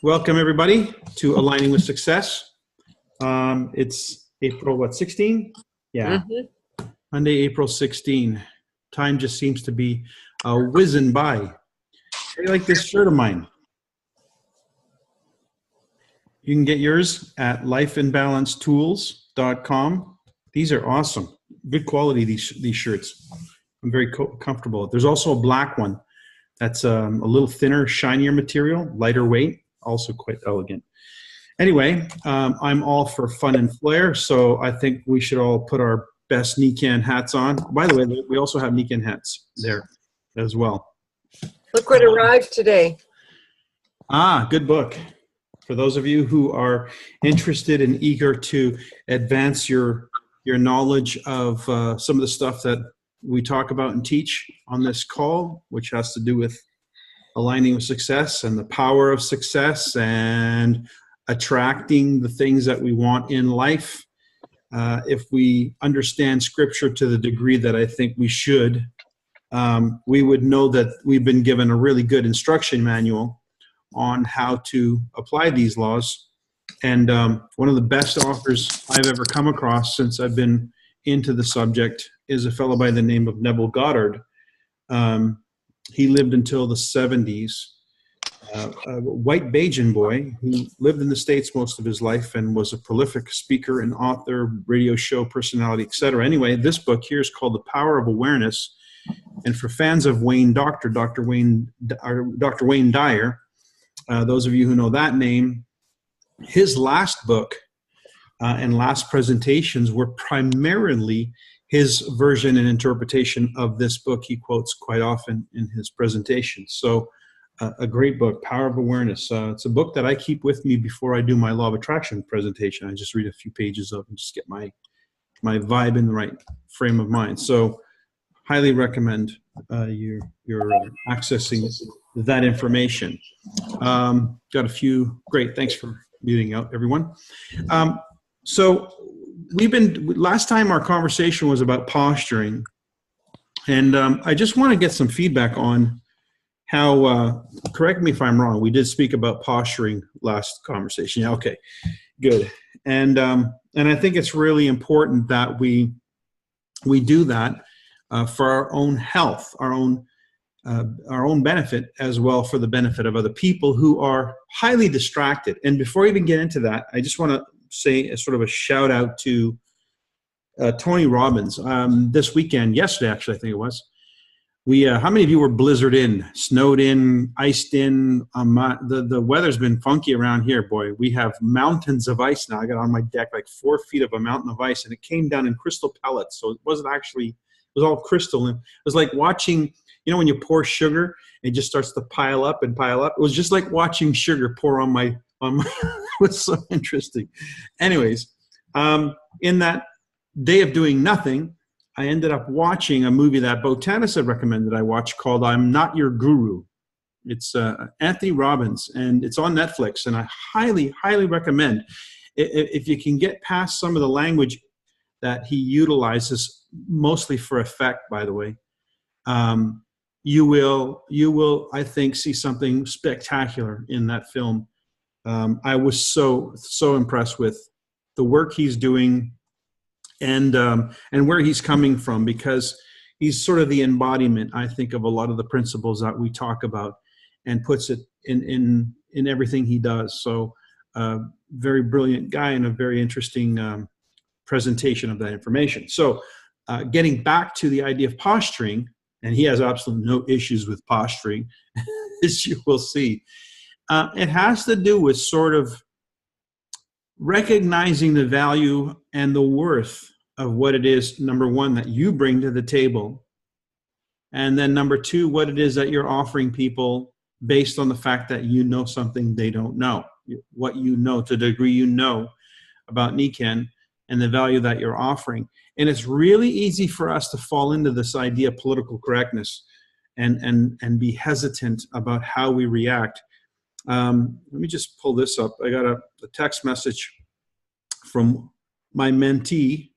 Welcome, everybody, to Aligning with Success. It's April, what, 16? Yeah, Mhm. Monday, April 16. Time just seems to be whizzing by. How do you like this shirt of mine? You can get yours at lifeandbalancetools.com. These are awesome. Good quality, these shirts. I'm very comfortable. There's also a black one that's a little thinner, shinier material, lighter weight, also quite elegant. Anyway, I'm all for fun and flair, so I think we should all put our best Nikan hats on. By the way, we also have Nikan hats there as well. Look what arrived today. Good book. For those of you who are interested and eager to advance your knowledge of some of the stuff that we talk about and teach on this call, which has to do with aligning with success and the power of success and attracting the things that we want in life. If we understand scripture to the degree that I think we should, we would know that we've been given a really good instruction manual on how to apply these laws. And one of the best authors I've ever come across since I've been into the subject is a fellow by the name of Neville Goddard. He lived until the 70s. A white Bajan boy who lived in the States most of his life and was a prolific speaker and author, radio show personality, etc. Anyway, this book here is called The Power of Awareness. And for fans of Dr. Wayne Dyer, those of you who know that name, his last book and last presentations were primarily his version and interpretation of this book he quotes quite often in his presentations. So a great book, Power of Awareness. It's a book that I keep with me before I do my Law of Attraction presentation. I just read a few pages of it and just get my vibe in the right frame of mind. So highly recommend you're accessing that information. Got a few, great, thanks for muting out everyone. So last time our conversation was about posturing, and I just want to get some feedback on how, correct me if I'm wrong, we did speak about posturing last conversation. Yeah, okay, good. And I think it's really important that we do that for our own health, our own benefit, as well for the benefit of other people who are highly distracted. And before I even get into that, I just want to say a sort of a shout out to Tony Robbins. This weekend, yesterday actually, I think it was, how many of you were blizzard in, snowed in, iced in? The weather's been funky around here, boy. We have mountains of ice now. I got on my deck like 4 feet of a mountain of ice, and it came down in crystal pellets. So it wasn't actually, it was all crystal. And it was like watching, when you pour sugar, it just starts to pile up and pile up. It was just like watching sugar pour on my it was so interesting. Anyways, in that day of doing nothing, I ended up watching a movie that Botanis had recommended I watch called I'm Not Your Guru. It's Anthony Robbins, and it's on Netflix, and I highly, highly recommend. If you can get past some of the language that he utilizes, mostly for effect, by the way, you will, I think, see something spectacular in that film. I was so impressed with the work he's doing and where he's coming from, because he's sort of the embodiment, I think, of a lot of the principles that we talk about, and puts it in everything he does. So very brilliant guy, and a very interesting presentation of that information. So getting back to the idea of posturing, and he has absolutely no issues with posturing, as you will see. It has to do with sort of recognizing the value and the worth of what it is, number one, that you bring to the table, and then number two, what it is that you're offering people based on the fact that you know something they don't know, what you know, to the degree you know about Nikan and the value that you're offering. And it's really easy for us to fall into this idea of political correctness and be hesitant about how we react. Let me just pull this up. I got a text message from my mentee,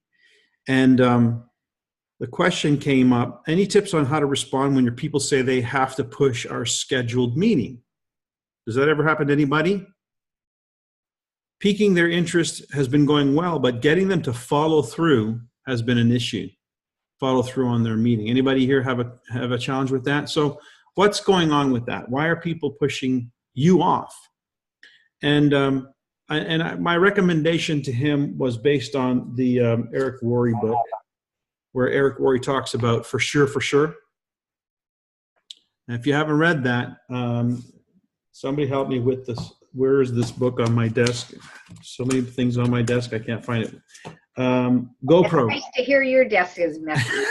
and the question came up: any tips on how to respond when your people say they have to push our scheduled meeting? Does that ever happen to anybody? piquing their interest has been going well, but getting them to follow through has been an issue. Follow through on their meeting. Anybody here have a challenge with that? So what's going on with that? Why are people pushing you off? And my recommendation to him was based on the Eric Worre book, where Eric Worre talks about for sure, for sure. And if you haven't read that, somebody help me with this. Where is this book on my desk? So many things on my desk, I can't find it. GoPro. It's nice to hear your desk is messy.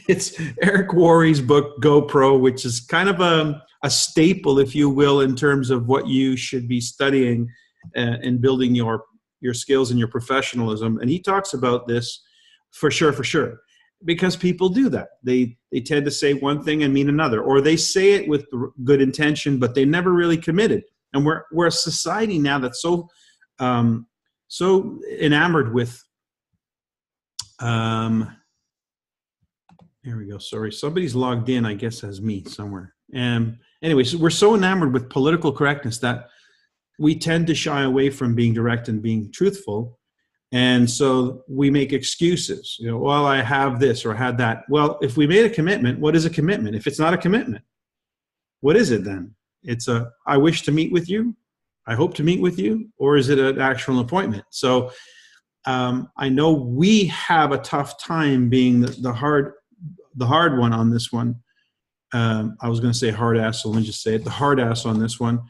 It's Eric Worre's book, GoPro, which is kind of a staple, if you will, in terms of what you should be studying and building your skills and your professionalism. And he talks about this for sure, because people do that. They tend to say one thing and mean another, or they say it with good intention, but they never really committed. And we're a society now that's so enamored with there we go. Sorry, somebody's logged in, I guess, as me somewhere. Anyway, so we're so enamored with political correctness that we tend to shy away from being direct and being truthful. And so we make excuses. You know, well, I have this or I had that. Well, if we made a commitment, what is a commitment? If it's not a commitment, what is it then? It's I wish to meet with you, I hope to meet with you, or is it an actual appointment? So I know we have a tough time being the hard one on this one. I was going to say hard ass, so let me just say it, the hard ass on this one.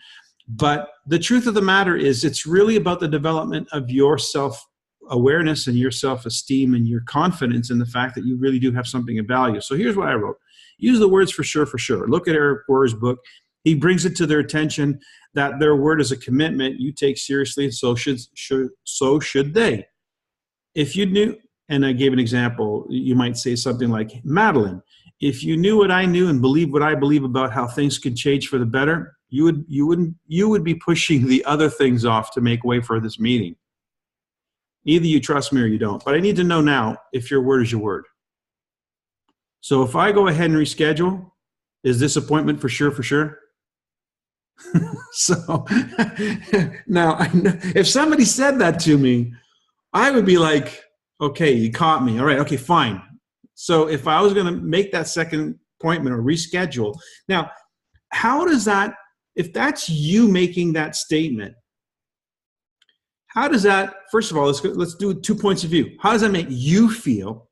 But the truth of the matter is it's really about the development of your self-awareness and your self-esteem and your confidence in the fact that you really do have something of value. So here's what I wrote. Use the words for sure, for sure. Look at Eric Worre's book. He brings it to their attention that their word is a commitment you take seriously, and so should they. If you knew, and I gave an example, you might say something like, Madeline, if you knew what I knew and believed what I believe about how things could change for the better, you would be pushing the other things off to make way for this meeting. Either you trust me or you don't. But I need to know now if your word is your word. So if I go ahead and reschedule, is this appointment for sure, for sure? So now, if somebody said that to me, I would be like, okay, you caught me. All right, okay, fine. So if I was going to make that second appointment or reschedule, now, how does that, if that's you making that statement, how does that, first of all, let's do 2 points of view. How does that make you feel,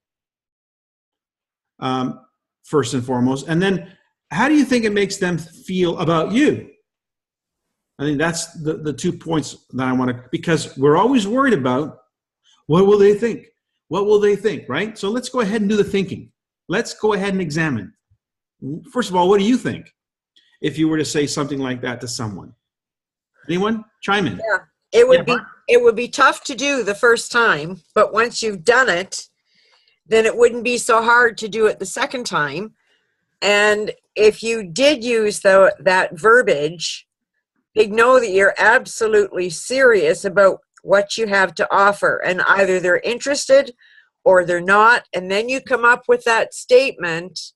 first and foremost? And then how do you think it makes them feel about you? I think that's the 2 points that I want to, because we're always worried about what will they think? What will they think, right? So let's go ahead and do the thinking. Let's go ahead and examine. First of all, what do you think if you were to say something like that to someone? Anyone? Chime in. Yeah, it would be tough to do the first time, but once you've done it, then it wouldn't be so hard to do it the second time. And if you did use that verbiage, they'd know that you're absolutely serious about what you have to offer, and either they're interested or they're not. And then you come up with that statement,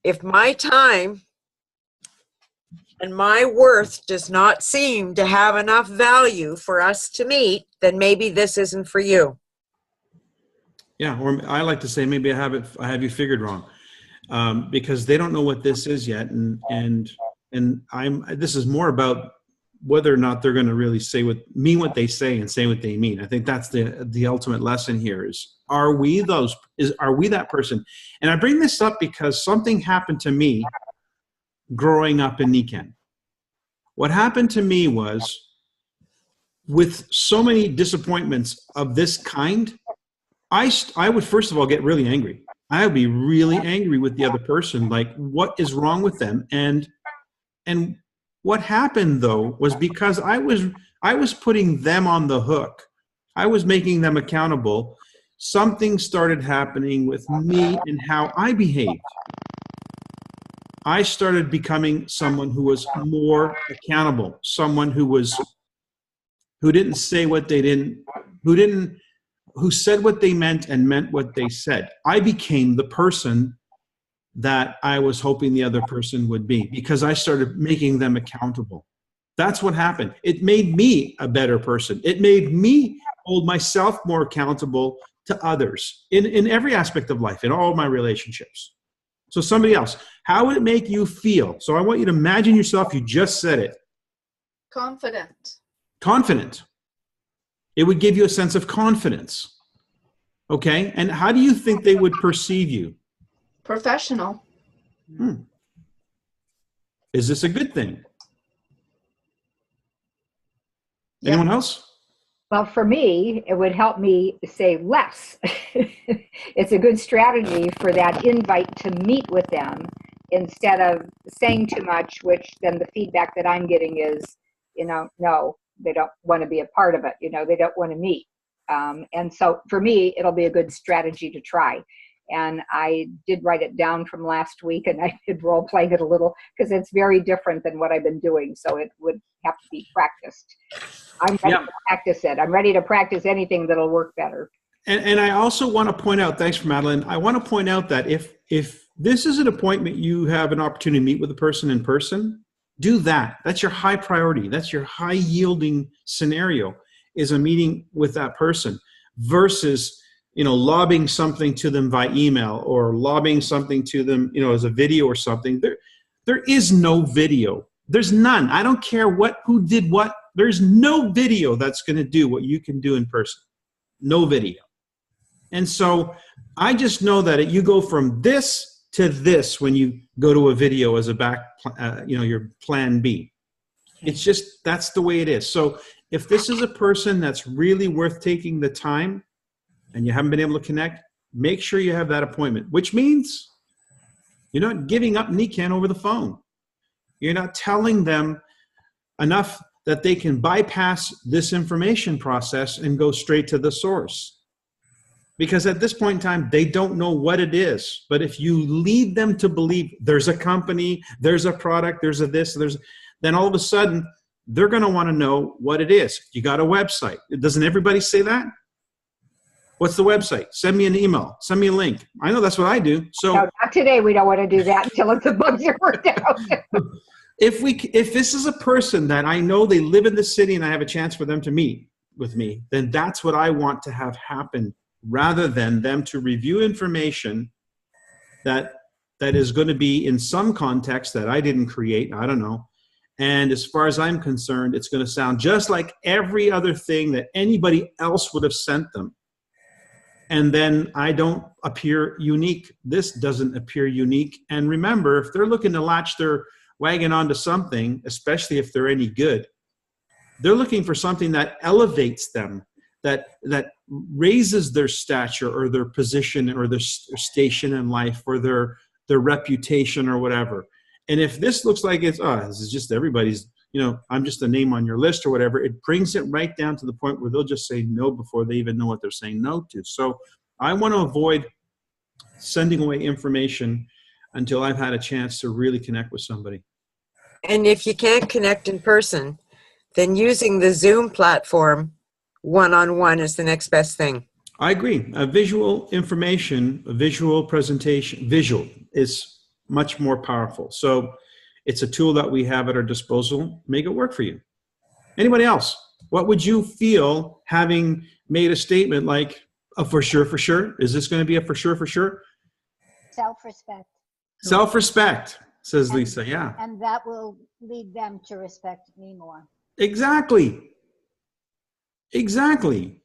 if my time and my worth does not seem to have enough value for us to meet, then maybe this isn't for you. Yeah, or I like to say maybe I have you figured wrong, because they don't know what this is yet, and this is more about whether or not they're going to really mean what they say and say what they mean. I think that's the ultimate lesson here is, are we that person? And I bring this up because something happened to me growing up in Nikan. What happened to me was, with so many disappointments of this kind, I would first of all get really angry. I would be really angry with the other person, like, what is wrong with them? And what happened though was, because I was putting them on the hook, I was making them accountable, something started happening with me and how I behaved. I started becoming someone who was more accountable, someone who didn't say what they didn't, who said what they meant and meant what they said. I became the person that I was hoping the other person would be, because I started making them accountable. That's what happened. It made me a better person. It made me hold myself more accountable to others in every aspect of life, in all my relationships. So somebody else, how would it make you feel? So I want you to imagine yourself, you just said it. Confident. Confident. It would give you a sense of confidence. Okay? And how do you think they would perceive you? Professional. Is this a good thing? Yeah. Anyone else? Well, for me, it would help me say less. It's a good strategy for that invite to meet with them instead of saying too much, which then the feedback that I'm getting is, no, they don't want to be a part of it. They don't want to meet. And so for me, it'll be a good strategy to try. And I did write it down from last week, and I did role play it a little because it's very different than what I've been doing. So it would have to be practiced. I'm ready to practice it. I'm ready to practice anything that'll work better. And I also want to point out, thanks for Madeline, I want to point out that if this is an appointment, you have an opportunity to meet with a person in person, do that. That's your high priority. That's your high yielding scenario, is a meeting with that person versus lobbing something to them by email or lobbing something to them, as a video or something. There is no video. There's none. I don't care who did what. There's no video that's going to do what you can do in person. No video. And so I just know that you go from this to this when you go to a video as a your plan B. It's just, that's the way it is. So if this is a person that's really worth taking the time and you haven't been able to connect, make sure you have that appointment, which means you're not giving up Nikan over the phone. You're not telling them enough that they can bypass this information process and go straight to the source. Because at this point in time, they don't know what it is. But if you lead them to believe there's a company, there's a product, there's a this, then all of a sudden, they're going to want to know what it is. You got a website. Doesn't everybody say that? What's the website? Send me an email. Send me a link. I know that's what I do. So no, not today. We don't want to do that until the bugs are worked out. If this is a person that I know they live in the city and I have a chance for them to meet with me, then that's what I want to have happen, rather than them to review information that is going to be in some context that I didn't create. I don't know. And as far as I'm concerned, it's going to sound just like every other thing that anybody else would have sent them. And then I don't appear unique. This doesn't appear unique. And remember, if they're looking to latch their wagon onto something, especially if they're any good, they're looking for something that elevates them, that raises their stature or their position or their station in life or their reputation or whatever. And if this looks like this is just everybody's, I'm just a name on your list or whatever, it brings it right down to the point where they'll just say no before they even know what they're saying no to. So I want to avoid sending away information until I've had a chance to really connect with somebody. And if you can't connect in person, then using the Zoom platform one-on-one is the next best thing. I agree. A visual information, a visual presentation, visual is much more powerful. So it's a tool that we have at our disposal. Make it work for you. Anybody else? What would you feel having made a statement like a for sure, for sure? Is this going to be a for sure, for sure? Self-respect. Self-respect, says Lisa. Yeah. And that will lead them to respect me more. Exactly. Exactly.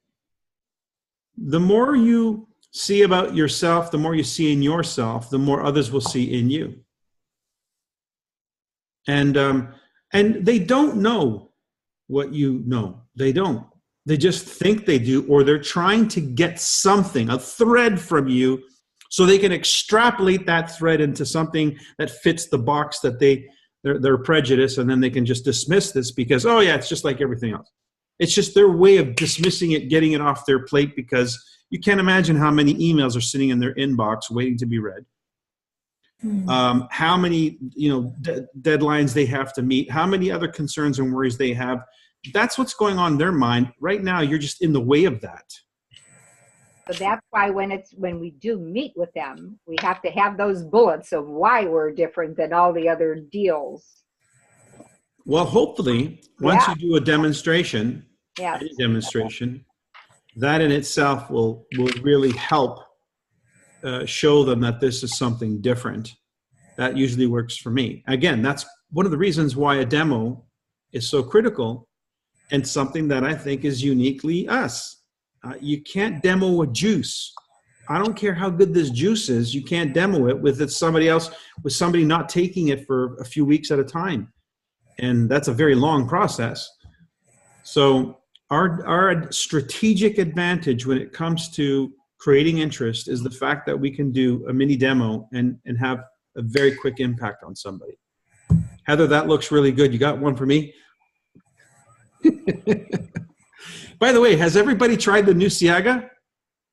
The more you see about yourself, the more you see in yourself, the more others will see in you. And they don't know what you know. They don't. They just think they do, or they're trying to get something, a thread from you, so they can extrapolate that thread into something that fits the box that they're prejudiced, and then they can just dismiss this because, oh yeah, it's just like everything else. It's just their way of dismissing it, getting it off their plate, because you can't imagine how many emails are sitting in their inbox waiting to be read. How many deadlines they have to meet, how many other concerns and worries they have. That's what's going on in their mind. Right now, you're just in the way of that. So that's why when we do meet with them, we have to have those bullets of why we're different than all the other deals. Well, hopefully, once Yeah. you do a demonstration, Yes. any demonstration, that in itself will really help show them that this is something different. That usually works for me. Again, that's one of the reasons why a demo is so critical and something that I think is uniquely us. You can't demo a juice. I don't care how good this juice is. You can't demo it with somebody else, with somebody not taking it for a few weeks at a time. And that's a very long process. So our strategic advantage when it comes to creating interest is the fact that we can do a mini demo and have a very quick impact on somebody. Heather, that looks really good. You got one for me? By the way, has everybody tried the new Siaga?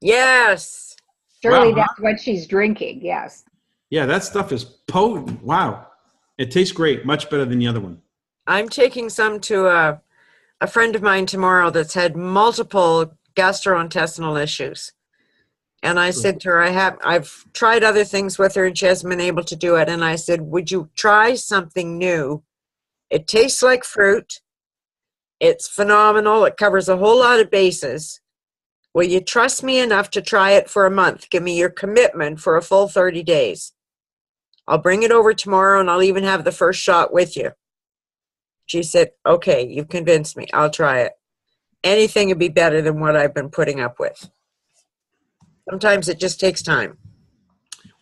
Yes. Surely Wow. that's what she's drinking. Yes. Yeah, that stuff is potent. Wow. It tastes great. Much better than the other one. I'm taking some to a friend of mine tomorrow that's had multiple gastrointestinal issues. And I said to her, I've tried other things with her and she hasn't been able to do it. And I said, would you try something new? It tastes like fruit. It's phenomenal. It covers a whole lot of bases. Will you trust me enough to try it for a month? Give me your commitment for a full 30 days. I'll bring it over tomorrow and I'll even have the first shot with you. She said, okay, you've convinced me. I'll try it. Anything would be better than what I've been putting up with. Sometimes it just takes time.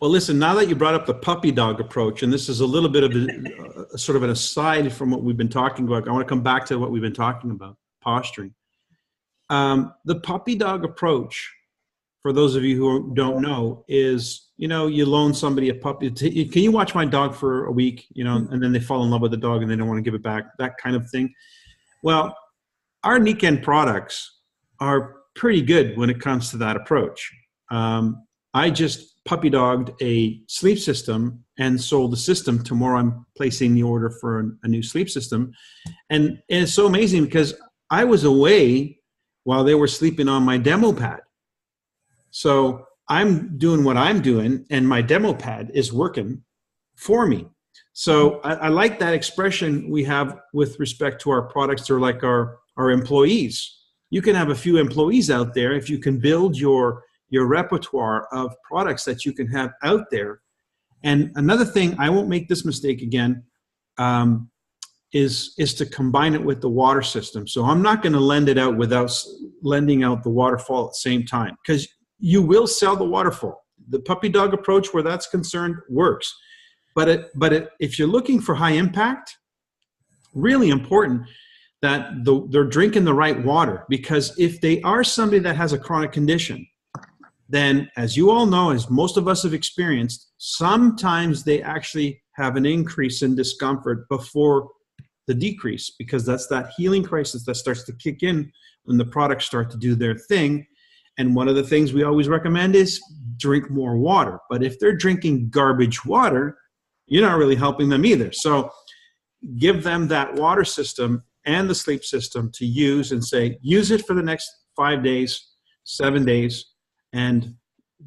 Well, listen, now that you brought up the puppy dog approach, and this is a little bit of a sort of an aside from what we've been talking about. I want to come back to what we've been talking about, posturing. The puppy dog approach, for those of you who don't know, is, you loan somebody a puppy. Can you watch my dog for a week, and then they fall in love with the dog and they don't want to give it back, that kind of thing. Well, our Niken products are pretty good when it comes to that approach. I just puppy dogged a sleep system and sold the system. Tomorrow I'm placing the order for a new sleep system. And it's so amazing because I was away while they were sleeping on my demo pad. So I'm doing what I'm doing and my demo pad is working for me. So I like that expression we have with respect to our products. They're like our employees. You can have a few employees out there if you can build your repertoire of products that you can have out there. And another thing, I won't make this mistake again, is to combine it with the water system. So I'm not going to lend it out without lending out the waterfall at the same time, because you will sell the waterfall. The puppy dog approach, where that's concerned, works. But if you're looking for high impact, really important that they're drinking the right water, because if they are somebody that has a chronic condition, then, as you all know, as most of us have experienced, sometimes they actually have an increase in discomfort before the decrease, because that's that healing crisis that starts to kick in when the products start to do their thing. And one of the things we always recommend is drink more water. But if they're drinking garbage water, you're not really helping them either. So give them that water system and the sleep system to use, and say, use it for the next 5 days, 7 days, and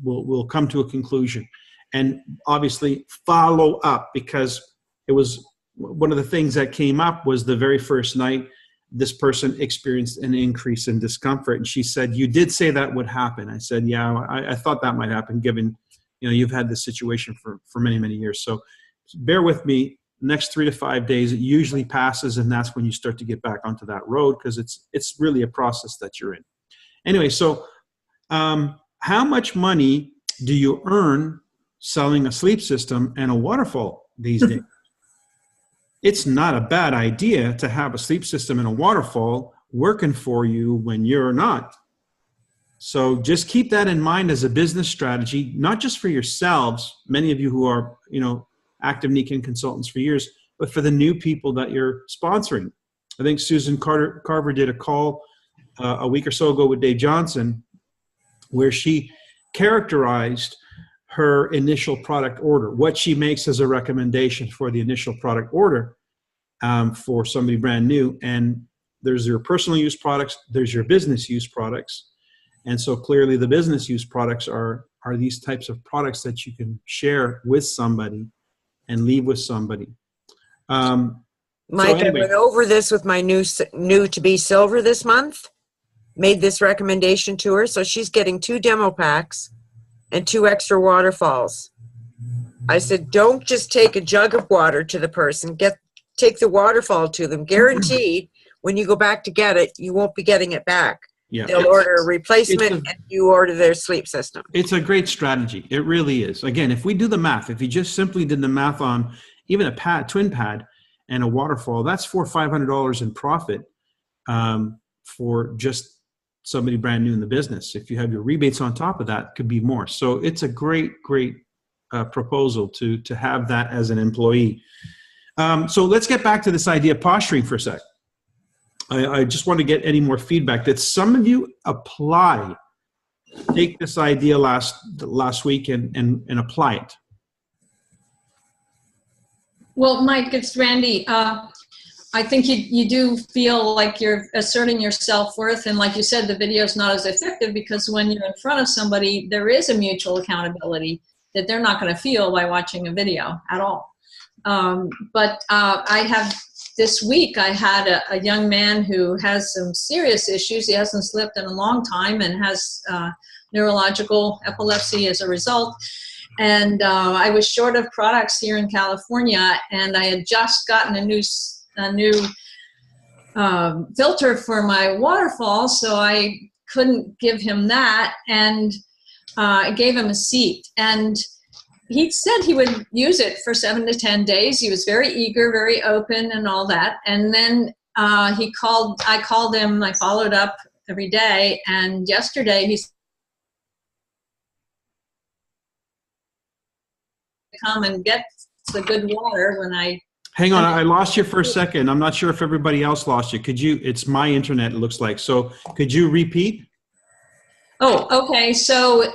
we'll come to a conclusion. And obviously follow up, because it was one of the things that came up was the very first night this person experienced an increase in discomfort. And she said, you did say that would happen. I said, yeah, I thought that might happen, given, you've had this situation for many, many years. So bear with me. Next 3 to 5 days, it usually passes, and that's when you start to get back onto that road, because it's really a process that you're in. Anyway, so how much money do you earn selling a sleep system and a waterfall these days? It's not a bad idea to have a sleep system and a waterfall working for you when you're not. So just keep that in mind as a business strategy, not just for yourselves, many of you who are, active Niken consultants for years, but for the new people that you're sponsoring. I think Susan Carver did a call a week or so ago with Dave Johnson, where she characterized her initial product order, what she makes as a recommendation for the initial product order for somebody brand new. And there's your personal use products, there's your business use products. And so clearly the business use products are these types of products that you can share with somebody and leave with somebody. Mike, anyway. I went over this with my new to be silver this month. Made this recommendation to her, so she's getting 2 demo packs and 2 extra waterfalls. I said, don't just take a jug of water to the person. Take the waterfall to them. Guaranteed, when you go back to get it, you won't be getting it back. Yeah. They'll order a replacement, and you order their sleep system. It's a great strategy. It really is. Again, if we do the math, if you just simply did the math on even a twin pad and a waterfall, that's $400 or $500 in profit for just somebody brand new in the business. If you have your rebates on top of that, it could be more. So it's a great proposal to have that as an employee. So let's get back to this idea of posturing for a sec. I just want to get any more feedback that some of you take this idea last week and apply it. Well, Mike, it's Randy. I think you do feel like you're asserting your self-worth. And like you said, the video is not as effective because when you're in front of somebody, there is a mutual accountability that they're not going to feel by watching a video at all. But this week I had a young man who has some serious issues. He hasn't slept in a long time and has neurological epilepsy as a result. And I was short of products here in California, and I had just gotten a new filter for my waterfall, so I couldn't give him that, and I gave him a seat. And he said he would use it for 7 to 10 days. He was very eager, very open, and all that. And then I called him. I followed up every day, and yesterday he come and get the good water when I... Hang on, I lost you for a second. I'm not sure if everybody else lost you. It's my internet, it looks like. So could you repeat? Oh, okay. So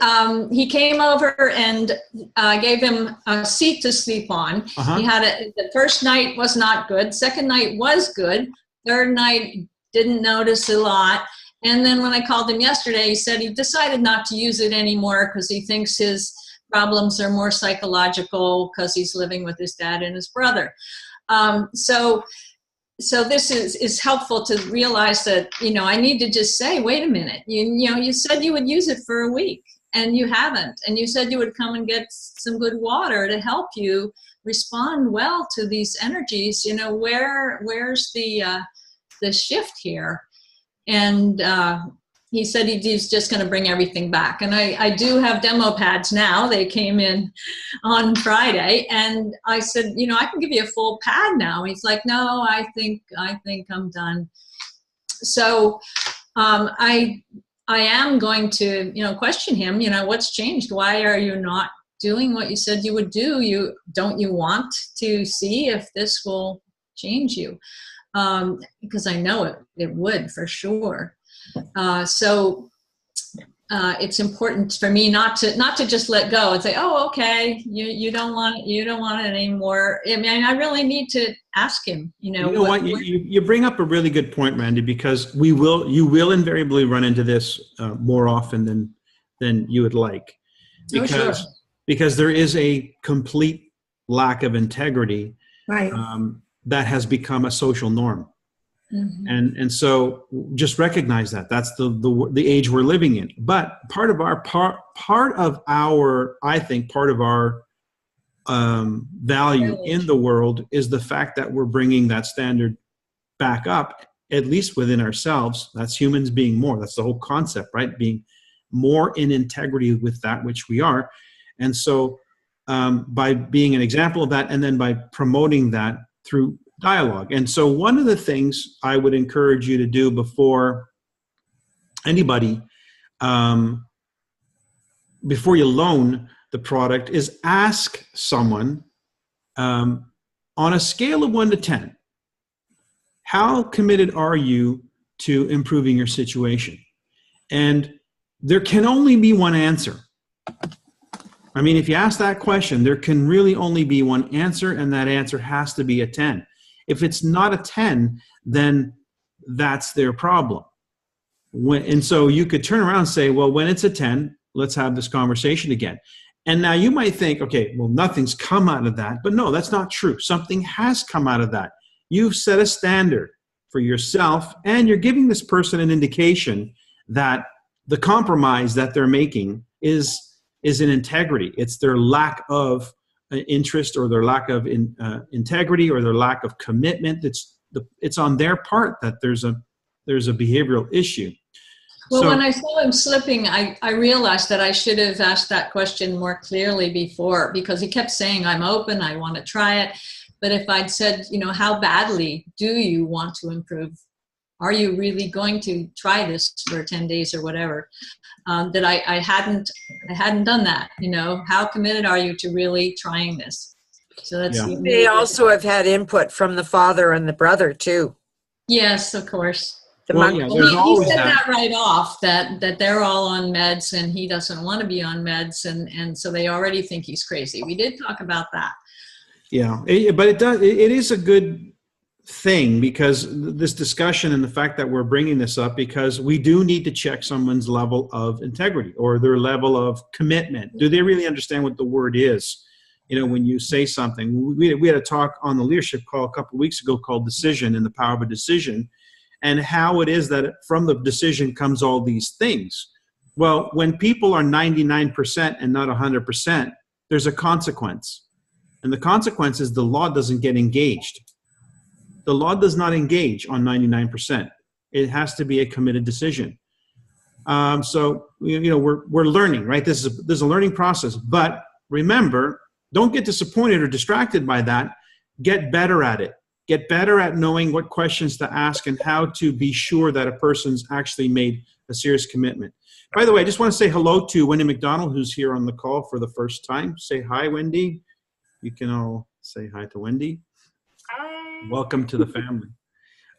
he came over and I gave him a seat to sleep on. He had the first night was not good. Second night was good. Third night, didn't notice a lot. And then when I called him yesterday, he said he decided not to use it anymore because he thinks his problems are more psychological because he's living with his dad and his brother. So this is helpful to realize that, I need to just say, wait a minute, you said you would use it for a week and you haven't. And you said you would come and get some good water to help you respond well to these energies. Where's the shift here? And he said he's just going to bring everything back. And I do have demo pads now. They came in on Friday. And I said, I can give you a full pad now. He's like, no, I think I'm done. So I am going to, question him, what's changed? Why are you not doing what you said you would do? Don't you want to see if this will change you? Because I know it would for sure. So it's important for me not to just let go and say, oh, okay, you don't want it anymore. I mean, I really need to ask him. You bring up a really good point, Randy, because you will invariably run into this more often than you would like, because there is a complete lack of integrity, right? That has become a social norm. Mm-hmm. And so just recognize that that's the age we're living in. But part of our value in the world is the fact that we're bringing that standard back up, at least within ourselves. That's humans being more. That's the whole concept, right? Being more in integrity with that which we are. And so by being an example of that, and then by promoting that through dialogue. And so one of the things I would encourage you to do before anybody, before you loan the product, is ask someone on a scale of 1 to 10, how committed are you to improving your situation? And there can only be one answer. I mean, if you ask that question, there can really only be one answer, and that answer has to be a 10. If it's not a 10, then that's their problem. And so you could turn around and say, well, when it's a 10, let's have this conversation again. And now you might think, okay, well, nothing's come out of that. But no, that's not true. Something has come out of that. you've set a standard for yourself, and you're giving this person an indication that the compromise that they're making is in integrity. It's their lack of interest, or their lack of integrity, or their lack of commitment. It's on their part that there's a behavioral issue. Well, So, when I saw him slipping, I realized that I should have asked that question more clearly before, because he kept saying, I'm open, I want to try it. But if I'd said, how badly do you want to improve? Are you really going to try this for 10 days or whatever? That I hadn't done that. How committed are you to really trying this? So that's Yeah. You may also have had input from the father and the brother too. Yes, of course. well, yeah, Well, there's he always said that. that right off, that they're all on meds and he doesn't want to be on meds, and so they already think he's crazy. We did talk about that. Yeah, but it is a good thing, because this discussion and the fact that we're bringing this up, because we do need to check someone's level of integrity or their level of commitment. Do they really understand what the word is? When you say something, we had a talk on the leadership call a couple of weeks ago called Decision and the Power of a Decision, and how it is that from the decision comes all these things. Well, when people are 99% and not 100%, there's a consequence. And the consequence is the law doesn't get engaged. The law does not engage on 99%. It has to be a committed decision. So we're learning, right? There's a learning process. But remember, don't get disappointed or distracted by that. Get better at it. Get better at knowing what questions to ask and how to be sure that a person's actually made a serious commitment. By the way, I just want to say hello to Wendy McDonald, who's here on the call for the first time. Say hi, Wendy. You can all say hi to Wendy. Hi. Welcome to the family.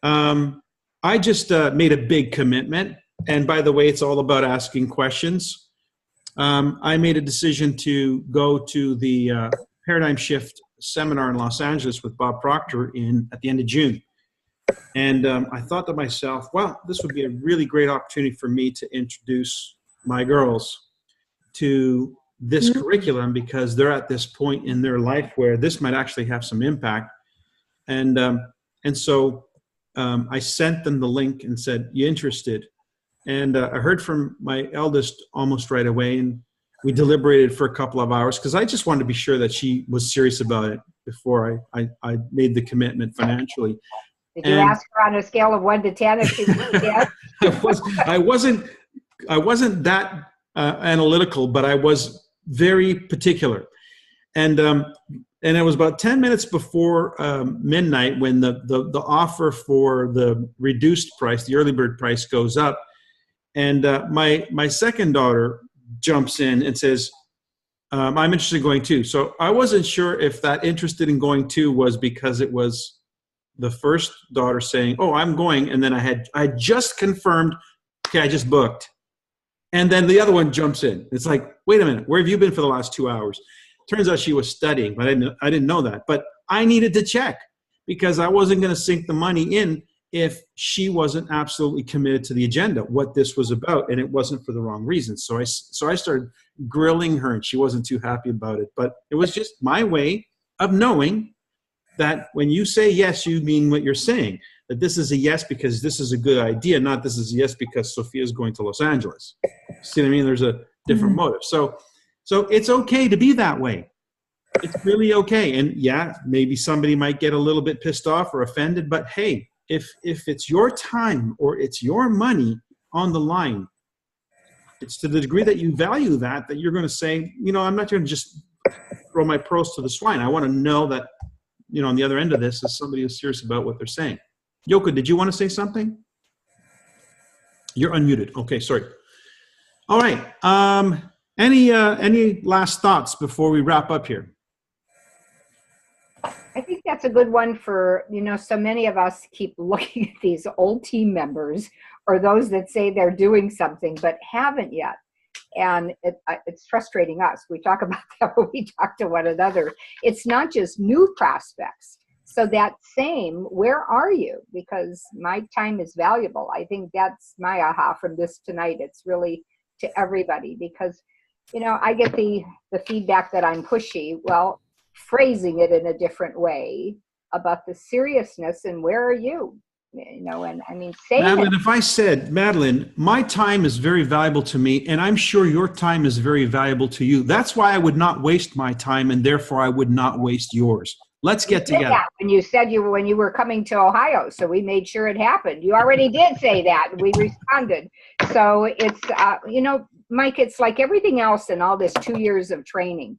I just made a big commitment. And by the way, it's all about asking questions. I made a decision to go to the Paradigm Shift seminar in Los Angeles with Bob Proctor at the end of June. And I thought to myself, well, this would be a really great opportunity for me to introduce my girls to this curriculum, because they're at this point in their life where this might actually have some impact. And so I sent them the link and said, you interested? And I heard from my eldest almost right away, and we deliberated for a couple of hours, because I just wanted to be sure that she was serious about it before I made the commitment financially. Did you ask her on a scale of 1 to 10 if she was yes? I wasn't that analytical, but I was very particular. And it was about 10 minutes before midnight when the offer for the reduced price, the early bird price, goes up. And my second daughter jumps in and says, I'm interested in going too. So I wasn't sure if that interested in going too was because it was the first daughter saying, oh, I'm going. And then I just confirmed, okay, I just booked. And then the other one jumps in. It's like, wait a minute, where have you been for the last 2 hours? Turns out she was studying, but I didn't know that. But I needed to check, because I wasn't going to sink the money in if she wasn't absolutely committed to the agenda, what this was about, and it wasn't for the wrong reasons. So I started grilling her, and she wasn't too happy about it. But it was just my way of knowing that when you say yes, you mean what you're saying. That this is a yes because this is a good idea, not this is a yes because Sophia's going to Los Angeles. See what I mean? There's a different motive. So it's okay to be that way. It's really okay. And yeah, maybe somebody might get a little bit pissed off or offended, but hey, if it's your time or it's your money on the line, it's to the degree that you value that you're going to say, I'm not going to just throw my pearls to the swine. I want to know that, on the other end of this is somebody who's serious about what they're saying. Yoko, did you want to say something? You're unmuted. Okay, sorry. All right. Any last thoughts before we wrap up here? I think that's a good one for, so many of us keep looking at these old team members or those that say they're doing something but haven't yet. And it's frustrating us. We talk about that when we talk to one another. It's not just new prospects. So that same, where are you? Because my time is valuable. I think that's my aha from this tonight. It's really to everybody, because, I get the feedback that I'm pushy. Well, phrasing it in a different way about the seriousness and where are you? You know, and I mean, say Madeline, it. if I said, Madeline, my time is very valuable to me, and I'm sure your time is very valuable to you. That's why I would not waste my time, and therefore I would not waste yours. Let's get You did together. that when you said when you were coming to Ohio, so we made sure it happened. You already did say that, and we responded. So it's, you know, Mike, it's like everything else in all this 2 years of training.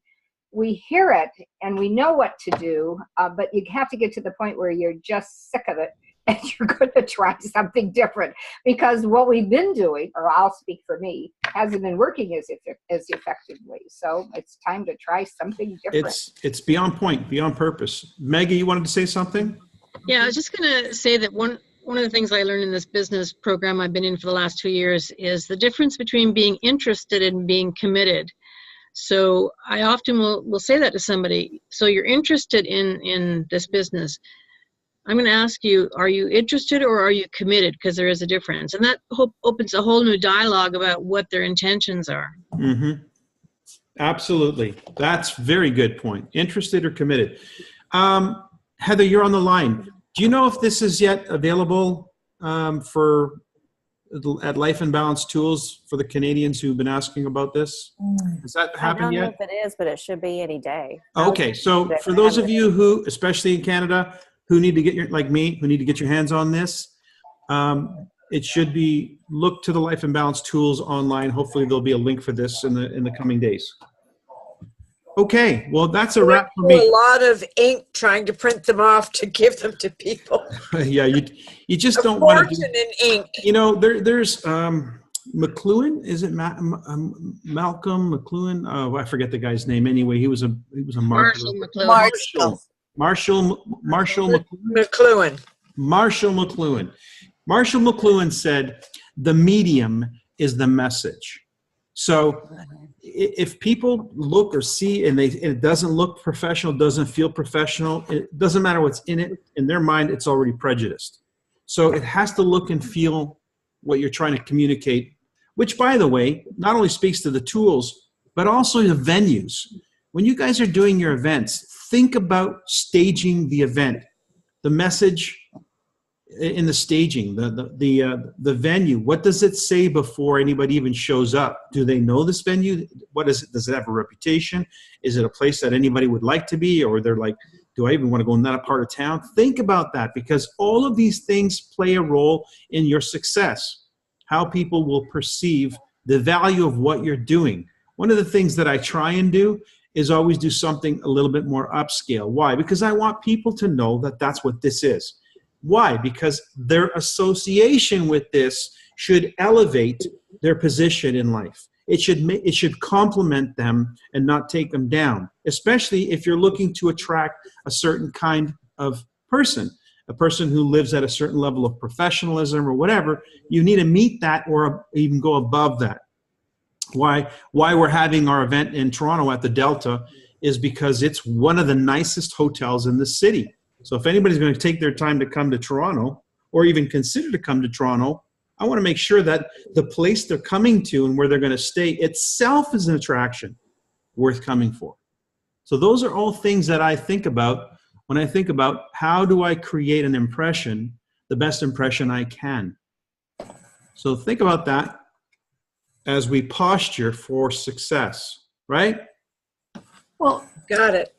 We hear it and we know what to do, but you have to get to the point where you're just sick of it and you're going to try something different, because what we've been doing, or I'll speak for me, hasn't been working as effectively. So it's time to try something different. It's beyond point, beyond purpose. Maggie, you wanted to say something? Yeah, I was just going to say that one of the things I learned in this business program I've been in for the last 2 years is the difference between being interested and being committed. So I often will say that to somebody. So you're interested in this business. I'm going to ask you, are you interested or are you committed? Because there is a difference. And that opens a whole new dialogue about what their intentions are. Mm-hmm. Absolutely. That's a very good point. Interested or committed. Heather, you're on the line. Do you know if this is yet available at Life and Balance Tools for the Canadians who've been asking about this? Has that happened yet? I don't know if it is, but it should be any day. Okay, so for those of you who, especially in Canada, who need to get like me, who need to get your hands on this, it should be, look to the Life and Balance Tools online. Hopefully there'll be a link for this in the coming days. Okay, well, that's a wrap for me. A lot of ink trying to print them off to give them to people. Yeah, you just don't A want to do, fortune in ink. you know, there's McLuhan, is it Malcolm McLuhan? Oh, I forget the guy's name. Anyway, he was a Marshall marketer. McLuhan. Marshall McLuhan. McLuhan. Marshall McLuhan. Marshall McLuhan said, the medium is the message. So if people look or see and it doesn't look professional, doesn't feel professional, it doesn't matter what's in it. In their mind, it's already prejudiced. So it has to look and feel what you're trying to communicate, which, by the way, not only speaks to the tools, but also the venues. When you guys are doing your events, think about staging the event, the message in the staging, the venue. What does it say before anybody even shows up? Do they know this venue? What is it? Does it have a reputation? Is it a place that anybody would like to be? Or they're like, do I even want to go in that part of town? Think about that, because all of these things play a role in your success, how people will perceive the value of what you're doing. One of the things that I try and do is always do something a little bit more upscale. Why? Because I want people to know that that's what this is. Why? Because their association with this should elevate their position in life. It should complement them and not take them down, especially if you're looking to attract a certain kind of person, a person who lives at a certain level of professionalism or whatever. You need to meet that or even go above that. Why we're having our event in Toronto at the Delta is because it's one of the nicest hotels in the city. So if anybody's going to take their time to come to Toronto or even consider to come to Toronto, I want to make sure that the place they're coming to and where they're going to stay itself is an attraction worth coming for. So those are all things that I think about when I think about how do I create an impression, the best impression I can. So think about that as we posture for success, right? Well, Got it.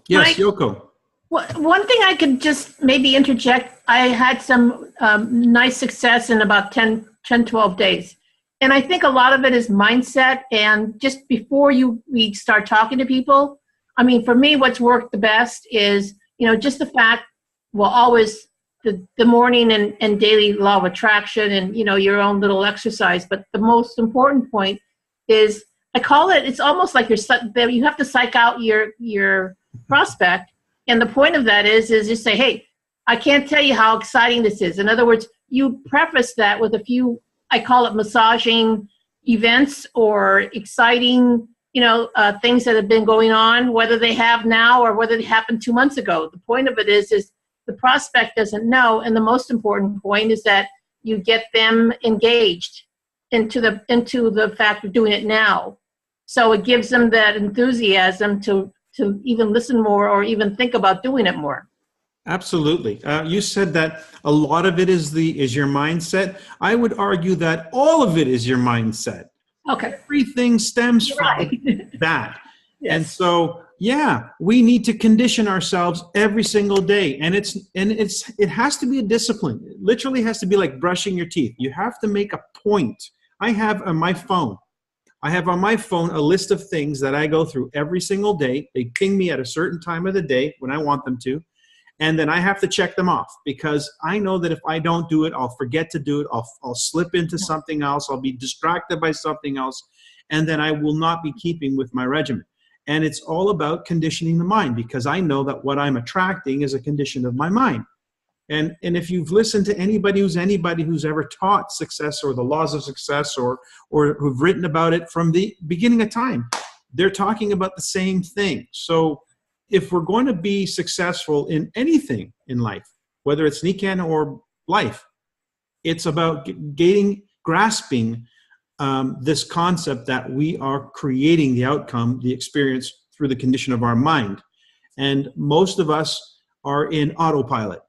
Yes, Mike? Yoko. one thing I could just maybe interject, I had some nice success in about 10, 12 days. And I think a lot of it is mindset. And just before we start talking to people, I mean, for me, what's worked the best is, just the fact, well, always the morning and daily law of attraction and, your own little exercise. But the most important point is, I call it, it's almost like you have to psych out your prospect. And the point of that is just say, hey, I can't tell you how exciting this is. In other words, you preface that with a few, I call it massaging events or exciting, things that have been going on, whether they have now or whether they happened 2 months ago. The point of it is the prospect doesn't know. And the most important point is that you get them engaged into the fact of doing it now. So it gives them that enthusiasm to even listen more or even think about doing it more. Absolutely. You said that a lot of it is your mindset. I would argue that all of it is your mindset. Okay. Everything stems from Right. that. Yes. And so, yeah, we need to condition ourselves every single day. And it has to be a discipline. It literally has to be like brushing your teeth. You have to make a point. I have on my phone a list of things that I go through every single day. They ping me at a certain time of the day when I want them to. And then I have to check them off because I know that if I don't do it, I'll forget to do it. I'll slip into something else. I'll be distracted by something else. And then I will not be keeping with my regimen. And it's all about conditioning the mind because I know that what I'm attracting is a condition of my mind. And if you've listened to anybody who's ever taught success or the laws of success or who've written about it from the beginning of time, they're talking about the same thing. So if we're going to be successful in anything in life, whether it's Nikan or life, it's about grasping this concept that we are creating the outcome, the experience through the condition of our mind. And most of us are in autopilot.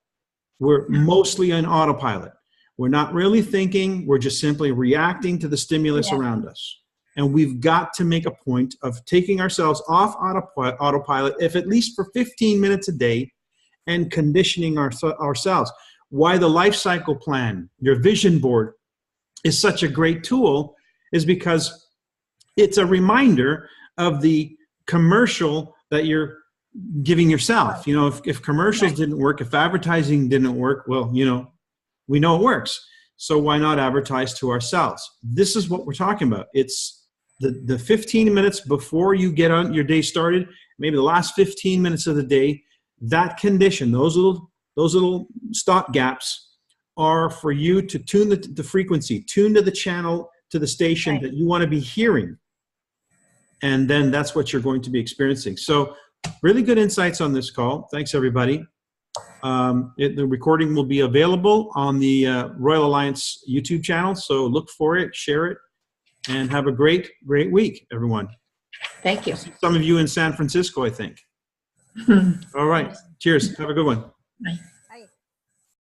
We're mostly in autopilot. We're not really thinking. We're just simply reacting to the stimulus around us. And we've got to make a point of taking ourselves off autopilot, if at least for 15 minutes a day, and conditioning ourselves. Why the life cycle plan, your vision board, is such a great tool is because it's a reminder of the commercial that you're giving yourself. You know, if commercials didn't work, if advertising didn't work, well, you know, we know it works. So why not advertise to ourselves? This is what we're talking about. It's the 15 minutes before you get on your day started, maybe the last 15 minutes of the day, that condition, those little stop gaps are for you to tune the frequency, tune to the channel, to the station that you want to be hearing. And then that's what you're going to be experiencing. So really good insights on this call. Thanks, everybody. The recording will be available on the Royal Alliance YouTube channel. So look for it, share it, and have a great, great week, everyone. Thank you. Some of you in San Francisco, I think. All right. Cheers. Have a good one. Bye.